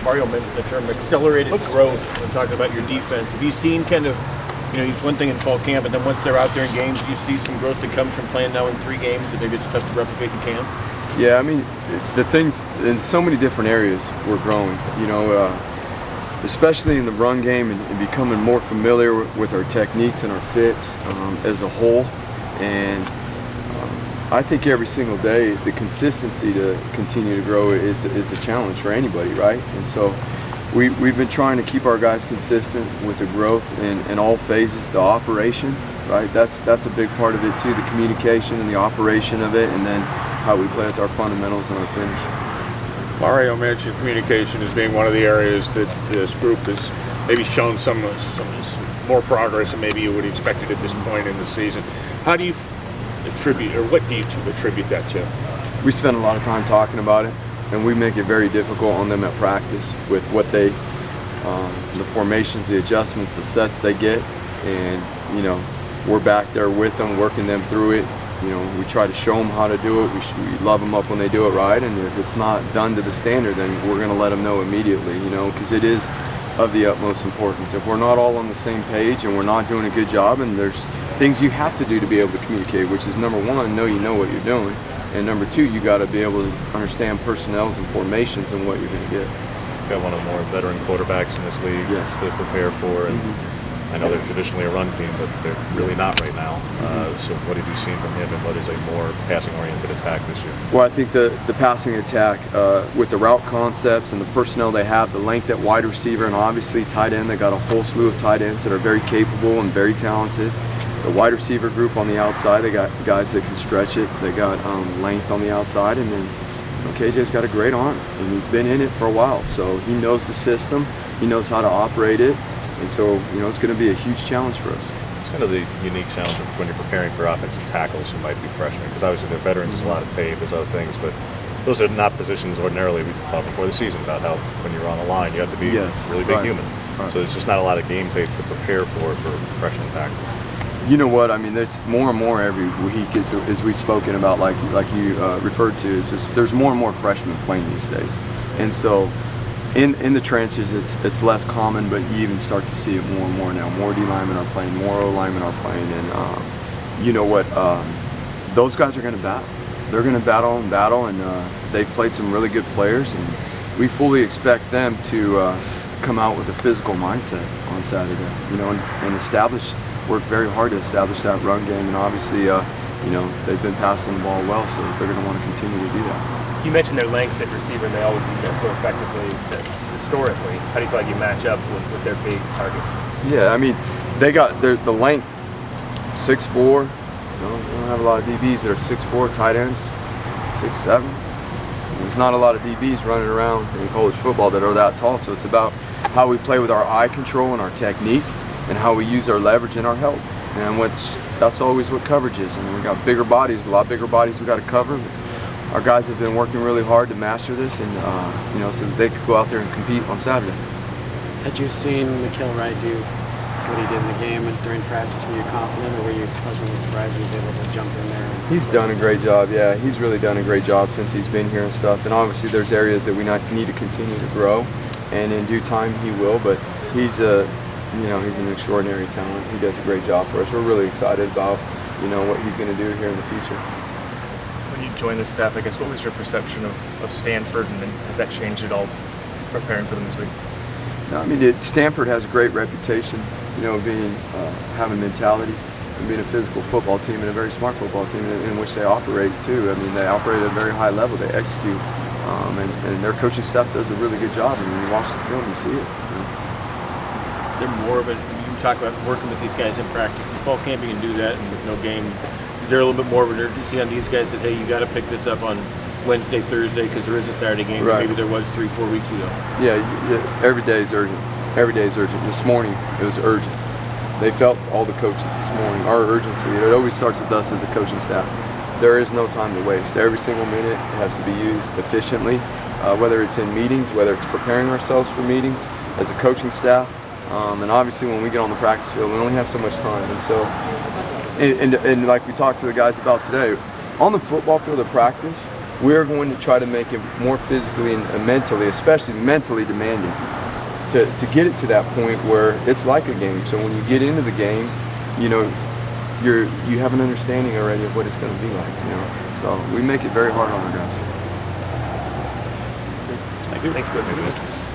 Mario mentioned the term accelerated growth when talking about your defense. Have you seen kind of, it's one thing in fall camp, and then once they're out there in games, do you see some growth that comes from playing now in 3 games that maybe it's tough to replicate in camp? Yeah, I mean, the things, in so many different areas we're growing, especially in the run game and becoming more familiar with our techniques and our fits as a whole. And I think every single day, the consistency to continue to grow is a challenge for anybody, right? And so we've been trying to keep our guys consistent with the growth in all phases, the operation, right? That's a big part of it too, the communication and the operation of it, and then how we play with our fundamentals and our finish. Mario mentioned communication as being one of the areas that this group has maybe shown some more progress than maybe you would have expected at this point in the season. How do you attribute, or what do you attribute that to? We spend a lot of time talking about it, and we make it very difficult on them at practice with what they, the formations, the adjustments, the sets they get, and we're back there with them, working them through it. We try to show them how to do it. We love them up when they do it right, and if it's not done to the standard, then we're going to let them know immediately, because it is of the utmost importance. If we're not all on the same page and we're not doing a good job, and there's things you have to do to be able to communicate, which is number one, know you know what you're doing, and number two, you got to be able to understand personnels and formations and what you're going to get. Got one of the more veteran quarterbacks in this league to prepare for, and I know they're traditionally a run team, but they're really not right now. So what have you seen from him, and what is a more passing-oriented attack this year? Well, I think the passing attack with the route concepts and the personnel they have, the length at wide receiver, and obviously tight end, they got a whole slew of tight ends that are very capable and very talented. The wide receiver group on the outside, they got guys that can stretch it. They got length on the outside, and then KJ's got a great arm, and he's been in it for a while, so he knows the system. He knows how to operate it. And so, it's going to be a huge challenge for us. It's kind of the unique challenge when you're preparing for offensive tackles who might be freshmen, because obviously they're veterans, there's a lot of tape, there's other things, but those are not positions ordinarily. We talked before the season about how when you're on the line, you have to be a really big human. Right. So there's just not a lot of game tape to prepare for freshman tackles. You know what? I mean, there's more and more every week, as we've spoken about, like you referred to. It's just there's more and more freshmen playing these days, and so. In the trenches, it's less common, but you even start to see it more and more now. More D linemen are playing, more O linemen are playing, and you know what? Those guys are going to battle. They're going to battle, and they've played some really good players, and we fully expect them to come out with a physical mindset on Saturday. And work very hard to establish that run game, and obviously, they've been passing the ball well, so they're going to want to continue to do that. You mentioned their length at receiver, and they always use that so effectively historically. How do you feel like you match up with their big targets? Yeah, I mean, they got the length, 6'4". We don't have a lot of DBs that are 6'4", tight ends, 6'7". There's not a lot of DBs running around in college football that are that tall, so it's about how we play with our eye control and our technique, and how we use our leverage and our help. And that's always what coverage is. And we got bigger bodies, a lot bigger bodies we got to cover. Our guys have been working really hard to master this, and so that they could go out there and compete on Saturday. Had you seen Mikael Wright do what he did in the game and during practice? Were you confident, or were you pleasantly surprised he was able to jump in there? He's done a great job. Yeah, he's really done a great job since he's been here and stuff. And obviously, there's areas that we need to continue to grow, and in due time he will. But he's he's an extraordinary talent. He does a great job for us. We're really excited about what he's going to do here in the future. When you joined the staff, I guess, what was your perception of Stanford, and has that changed at all preparing for them this week? No, I mean, Stanford has a great reputation, being having mentality and being a physical football team and a very smart football team in which they operate too. I mean, they operate at a very high level. They execute, and their coaching staff does a really good job. I mean, you watch the film, you see it. They're more of a. You talk about working with these guys in practice and fall camping and do that, and with no game. Is there a little bit more of an urgency on these guys that, hey, you got to pick this up on Wednesday, Thursday, because there is a Saturday game, right? Maybe there was 3-4 weeks ago. Yeah, every day is urgent. Every day is urgent. This morning, it was urgent. They felt, all the coaches this morning, our urgency. It always starts with us as a coaching staff. There is no time to waste. Every single minute has to be used efficiently, whether it's in meetings, whether it's preparing ourselves for meetings as a coaching staff. And obviously when we get on the practice field, we only have so much time. And so, and like we talked to the guys about today, on the football field of practice, we're going to try to make it more physically and mentally, especially mentally demanding, to get it to that point where it's like a game. So when you get into the game, you know, you have an understanding already of what it's going to be like, you know. So we make it very hard on our guys. Thank you. Thanks, coach.